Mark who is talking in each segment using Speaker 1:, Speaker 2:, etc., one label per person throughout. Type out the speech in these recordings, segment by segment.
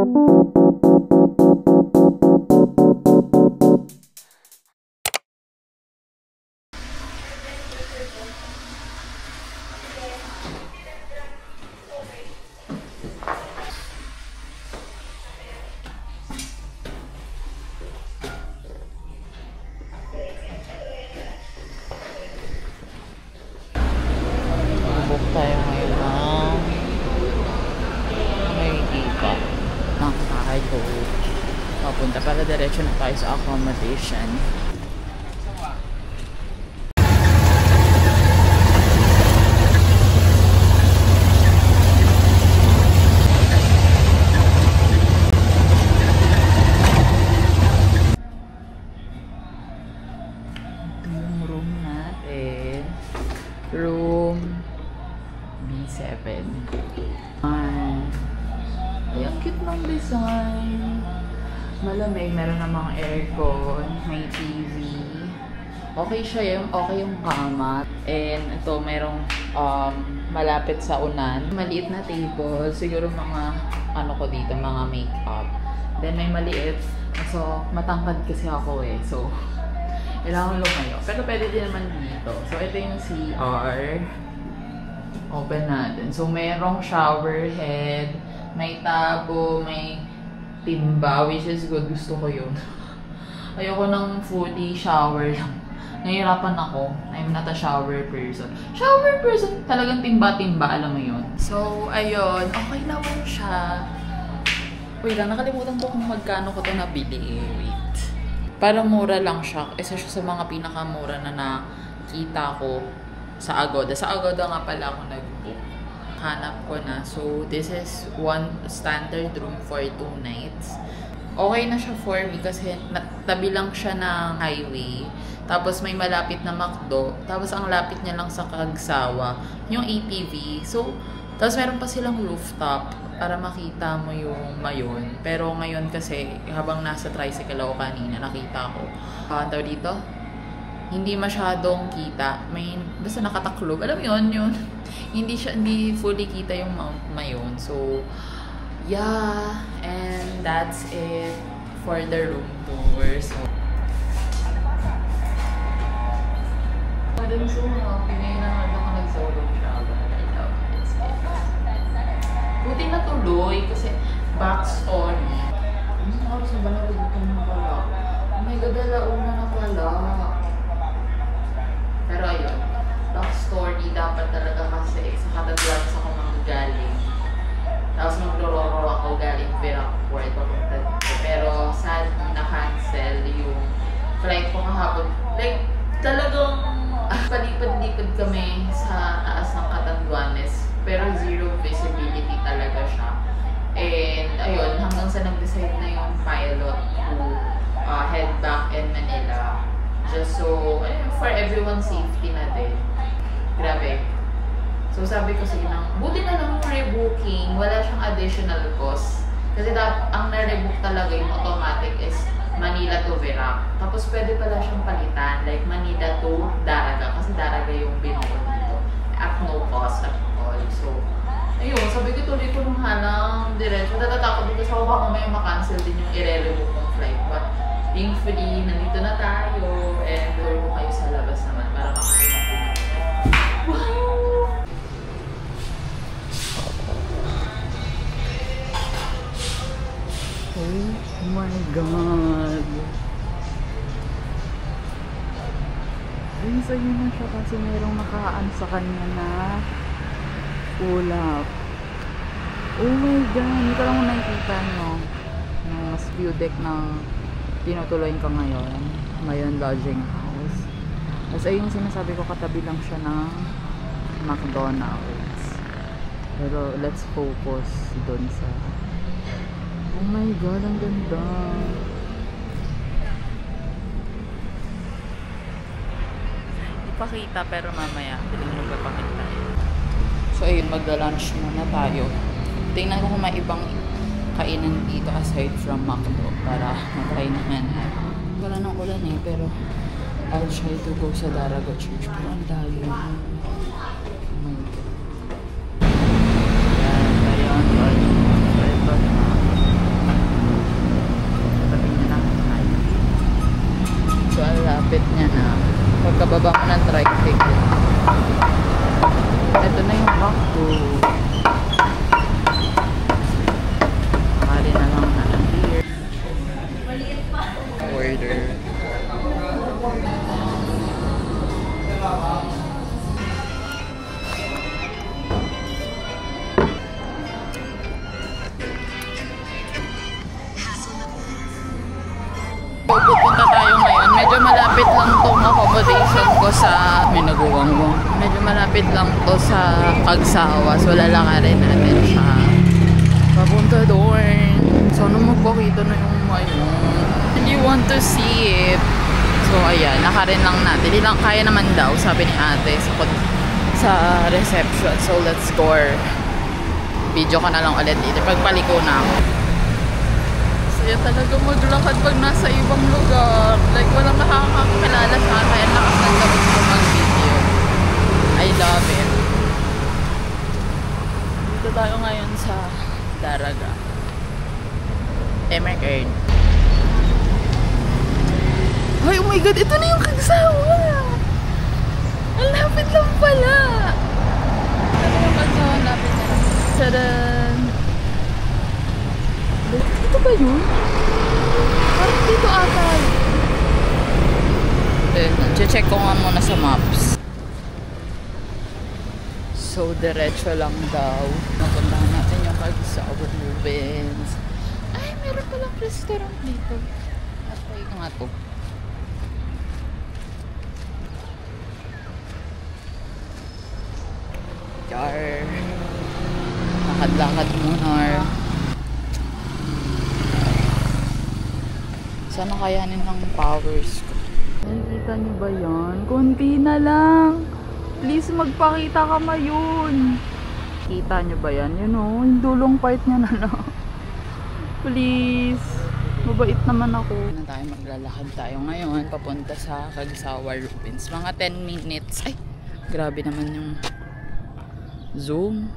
Speaker 1: Tayo ngayon ng Maynila ng Tayo papunta para diretso na tayo sa accommodation. Ito yung room natin. Room B7. Ay, ang cute ng design. Malamig, meron namang aircon, may TV. Okay siya, okay yung kama. And ito, merong malapit sa unan. Maliit na table, siguro mga ano ko dito, mga makeup. Then may maliit. So, matangkad kasi ako eh. So, kailangan lumayo. Pero pwede din naman dito. So, ito yung CR. Open natin. So, mayroong shower head, may tabo, may timba, which is good. Gusto ko yun. Ayoko ng fully shower lang. Nahihirapan ako. I'm not a shower person. Shower person, talagang timba-timba, alam mo yun. So, ayun. Okay naman siya. Wait lang, nakalimutan ko kung magkano ko ito nabili. Wait. Parang mura lang siya. Isa siya sa mga pinakamura na nakita ko sa Agoda. Sa Agoda nga pala ako nag-book. Hanap ko na. So, this is one standard room for 2 nights. Okay na siya for me kasi tabi lang siya ng highway. Tapos may malapit na McDo. Tapos ang lapit niya lang sa Kagsawa, yung ATV. So, tapos meron pa silang rooftop para makita mo yung mayon. Pero ngayon kasi, habang nasa tricycle ako kanina, nakita ko. Tawag dito? Hindi masyadong kita. May basta nakataklog. Alam mo yun. Hindi fully kita yung Mount Mayon. So, yeah. And that's it for the room tour. So, I'm so happy. Ngayon na ako nag-solo travel. I love it. Buti na tuloy kasi backstory. Oras na ba nagugutom na pala? Oh my God, alauna na pala. Pero ayun, backstory dapat talaga kasi sa Catanduanes ako manggagaling. Tapos maglororo ako galing Veracport papunta dito. Pero sadly na-cancel yung flight ko kahapon. Like, talagang palipad-lipad kami sa taas ng Catanduanes. Pero zero visibility talaga siya. And ayun, hanggang sa nag-decide na yung pilot to head back in Manila. Just so, for everyone's safety na din. Grabe. So sabi ko sige nang, buti na lang yung rebooking, wala siyang additional cost. Kasi ang na-rebook talaga yung automatic is Manila to Verac. Tapos pwede pala siyang palitan, like Manila to Daraga. Kasi Daraga yung binuo dito. At no cost at all. So, ayun, sabi ko tuloy ko nung halang diretso. Natatakot dito sa ako baka may makancel din yung i-rebook ng flight. But thankfully, nandito na tayo. And tuloy ko kayo sa labas naman para makakita ko. Wow! Oh my God! Ay, sa'yo na siya kasi mayroong nakaan sa kanya na ulap. Oh my God! Hindi ko lang mo nakikita, no? Mas view deck ng tinutuloy ko ngayon. Mayon Lodging House. Tapos ay yung sinasabi ko, katabi lang siya ng McDonald's. Pero let's focus doon sa... Oh my God, ang ganda. Hindi pa kita pero mamaya piling magpapakita. So ayun, magda-lunch muna tayo. Tingnan ko kung may ibang kainan dito aside from McDo para matry naman. Wala nang ulan eh, pero I'll try to go sa Daraga Church. Pero ang dahil. Oh my God. Ayan, ito na. accommodation ko sa may naguwang-wang. Medyo malapit lang to sa Pagsawa. So lalakarin natin siya papunta doon. So ano magpakita na yung mayon. And you want to see it. So ayan, nakarin lang natin. Hindi lang kaya naman daw, sabi ni ate sa reception. So let's go. Video ka na lang ulit dito. Pagpaliko na ako. Saya talaga maglakad pag nasa ibang lugar. Like walang nakakakilala sa akin. Kaya lakas ng gawin ko mag-video. I love it. Dito tayo ngayon sa Daraga. Emerald. Ay, oh my God! Ito na yung Kagsawa! Ang lapit lang pala! Ito na yung Kagsawa, lapit na. Tadaan! Ito ba yun? Parang dito ata. Check ko nga muna sa maps. So, diretso lang daw. Napuntahan natin yung Kagsawa Ruins. Ay, meron palang restaurant dito. At tayo nga to. Char. Lakad-lakad muna. Sana kayanin ng powers ko. Nakikita niyo ba yan? Kunti na lang. Please magpakita ka mayon. Kita niyo ba yan? Yun o, yung dulong part niya na lang. Please. Mabait naman ako. Maglalakad tayo ngayon papunta sa Kagsawa Ruins. Mga 10 minutes. Ay, grabe naman yung zoom.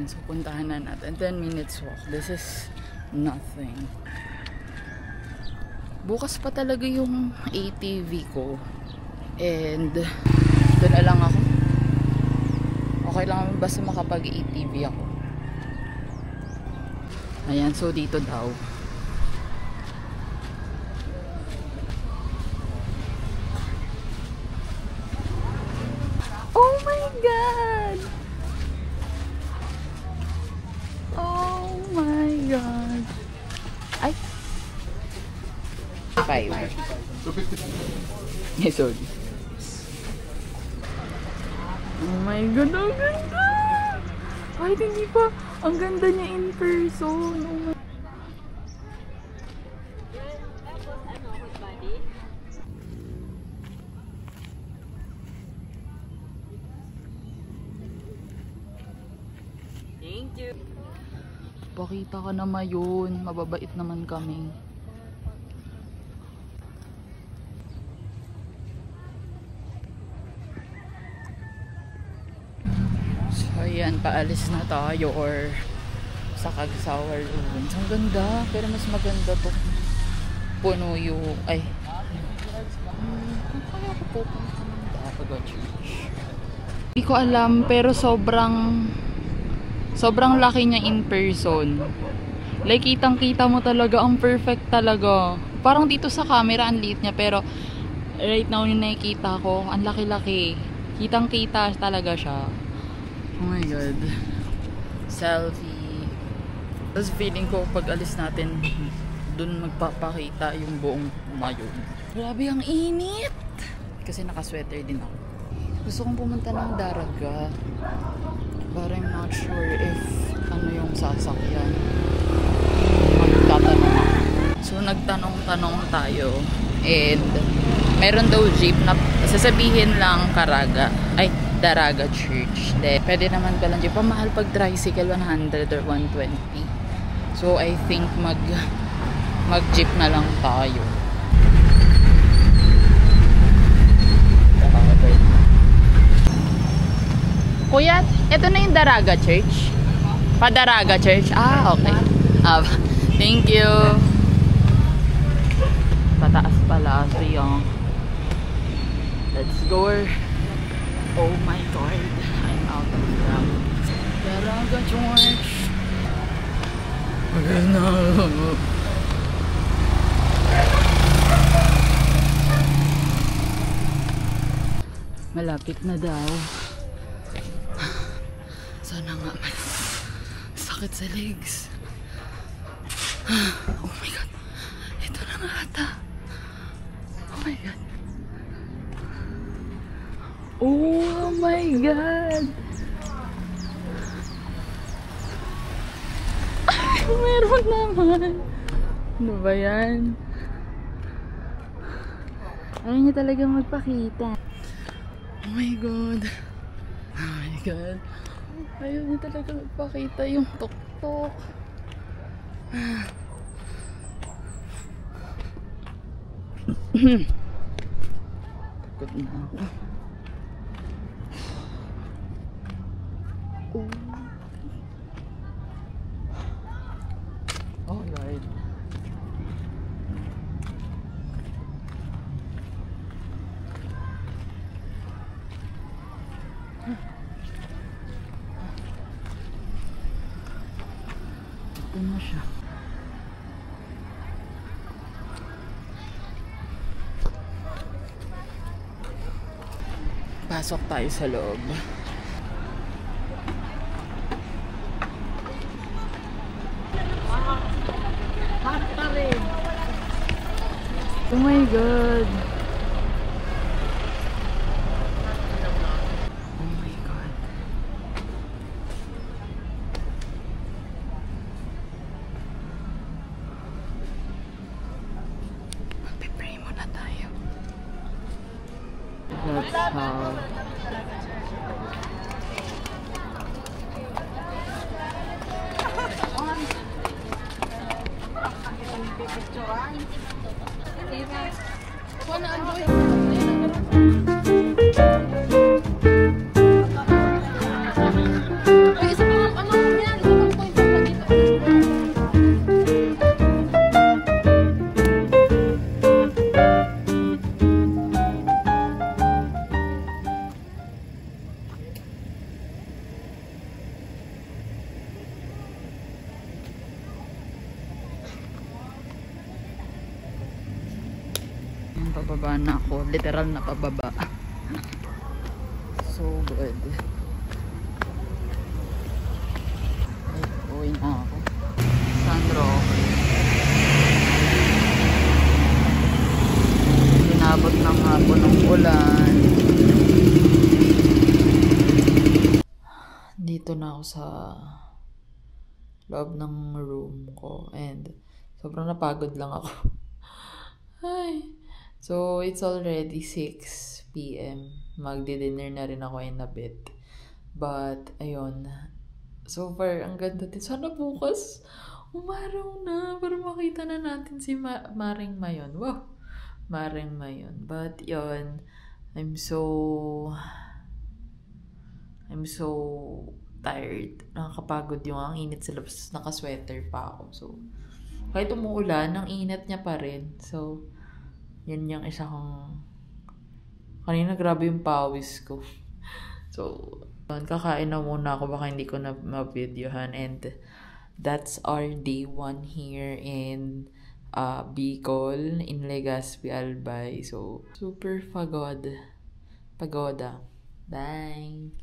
Speaker 1: So, puntahan na natin. 10 minutes walk. This is nothing. Bukas pa talaga yung ATV ko. And doon na lang ako. Okay lang basta makapag-ATV ako. Ayan, so dito daw. Oh my God! Oh my God! Ay! 5. Yes, sorry. Oh my God, ang ganda! Ay, hindi pa. Ang ganda niya in person. Oh my... Thank you. Pakita ka na mayon. Mababait naman kami. So ayan, paalis na tayo or sa Kagsawa Ruins. Ang ganda, pero mas maganda to. Puno yung ay kaya ko pupunta ng Daraga Church. Hindi ko alam, pero sobrang laki niya in person. Like kitang kita mo talaga, ang perfect talaga. Parang dito sa camera ang liit niya, pero right now yung nakikita ko, ang laki-laki. Kitang kita talaga siya. Oh my God. Selfie. Tapos feeling ko pag alis natin dun magpapakita yung buong mayon. Grabe ang init! Kasi naka-sweater din ako. Gusto kong pumunta ng Daraga. But I'm not sure if ano yung sasakyan. Magtatanong ako. So nagtanong-tanong tayo. And meron daw jeep na sasabihin lang Daraga Church. De, pwede naman palang jeep. Pamahal pag tricycle, 100 or 120. So I think mag-jeep na lang tayo. Kuya, ito na yung Daraga Church? Pa-Daraga Church? Ah, okay. Thank you. Pataas pala siya. Let's go. Oh my God, I'm out of breath. Daraga Church. Maganda. Malapit na daw. Sana nga man. Sakit sa legs. Oh my God. Ito na nga ata. Oh my God. God! Ay, meron naman! Ano ba yan? Ayaw niya talaga magpakita. Oh my God! Oh my God! Ayaw niya talaga magpakita yung tok-tok. Takot na ako. Oh Lord. Ito na siya. Pasok tayo sa loob. Hot pa rin. Oh my God. Oh my God. Magpipray muna tayo. That's how. Pababa na ako. Literal na pababa. So good. Ay, uwi na ako. San Roque. Inabot ng hapon ng ulan. Dito na ako sa loob ng room ko. And sobrang napagod lang ako. Ay. So, it's already 6 p.m. Magdi-dinner na rin ako in a bit. But, ayun. So far, ang ganda din. Sana bukas, umaraw na para makita na natin si Maring Mayon. Wow! Maring Mayon. But, yun. I'm so tired. Nakakapagod yung ang init sa labas. Naka-sweater pa ako. So, kahit umuulan, ang init niya pa rin. So, yan yung isa kong kanina grabe yung pawis ko. So, kakain na muna ako, baka hindi ko na ma-videohan. And that's our day 1 here in Bicol, in Legazpi, Albay. So, super pagoda. Bye!